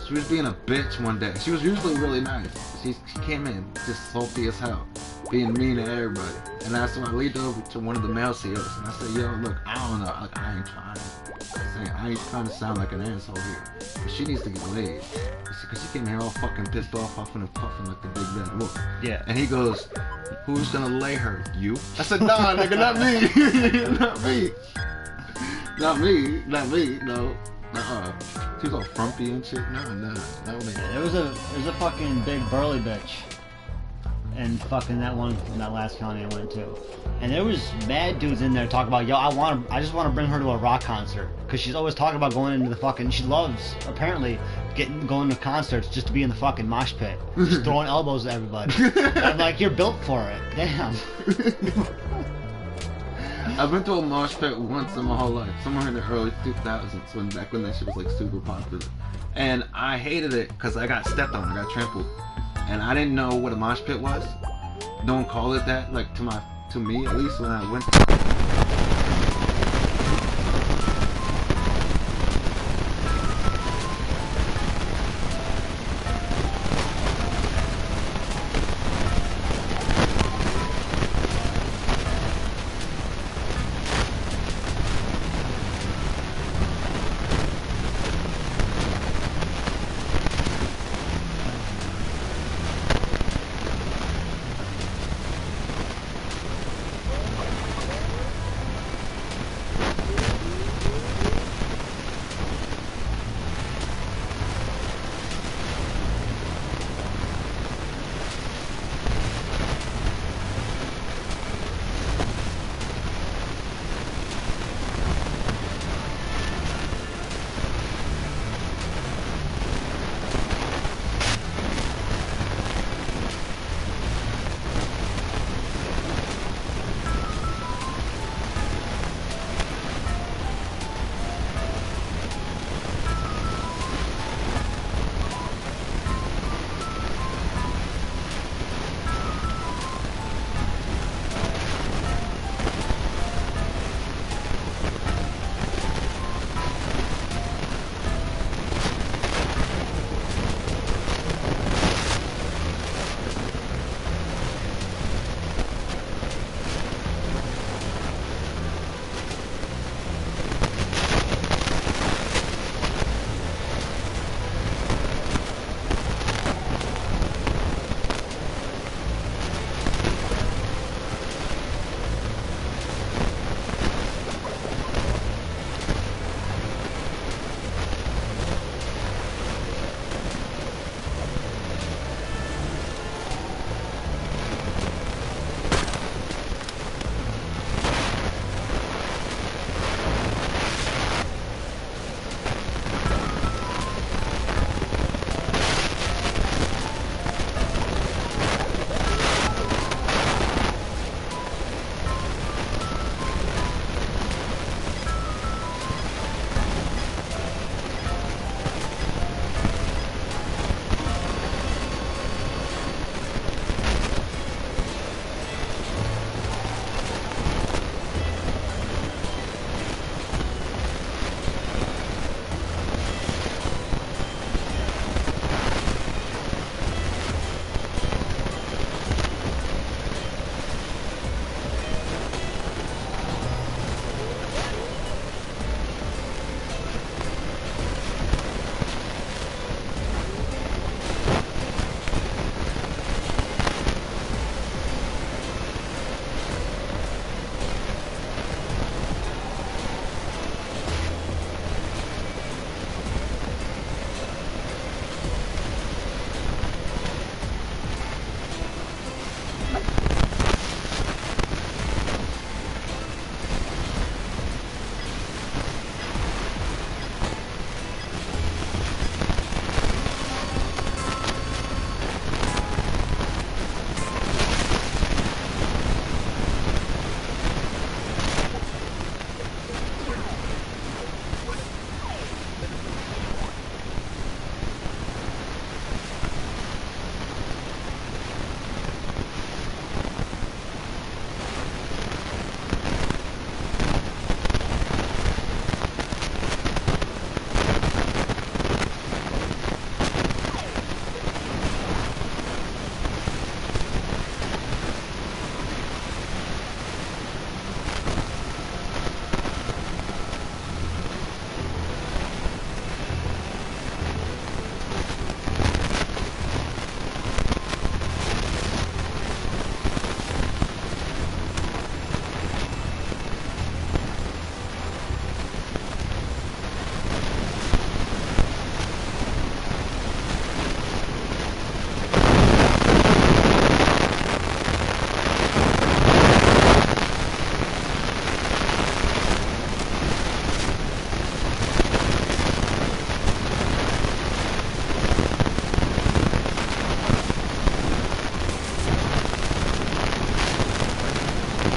she was being a bitch one day. She was usually really nice. She came in just salty as hell, being mean to everybody. And I leaned over to one of the male CEOs and I said, "Yo, look, I don't know. Like, I ain't trying. I ain't trying to sound like an asshole here, but she needs to get laid." Because she came here all fucking pissed off, huffing and puffing like the big bad wolf. Yeah. And he goes, "Who's gonna lay her? You?" I said, "Nah, nigga, not me. Not me. Not me. Not me. No. She was all frumpy and shit. Nah. That was There was a fucking big burly bitch, and fucking that last county I went to, and there was mad dudes in there talking about, "Yo, I just want to bring her to a rock concert," because she's always talking about going into the fucking. She loves apparently going to concerts just to be in the fucking mosh pit, just throwing elbows at everybody. And I'm like, "You're built for it, damn." I've been to a mosh pit once in my whole life, somewhere in the early 2000s, back when that shit was like super popular, and I hated it because I got stepped on, I got trampled, and I didn't know what a mosh pit was. don't call it that. Like to me at least when I went to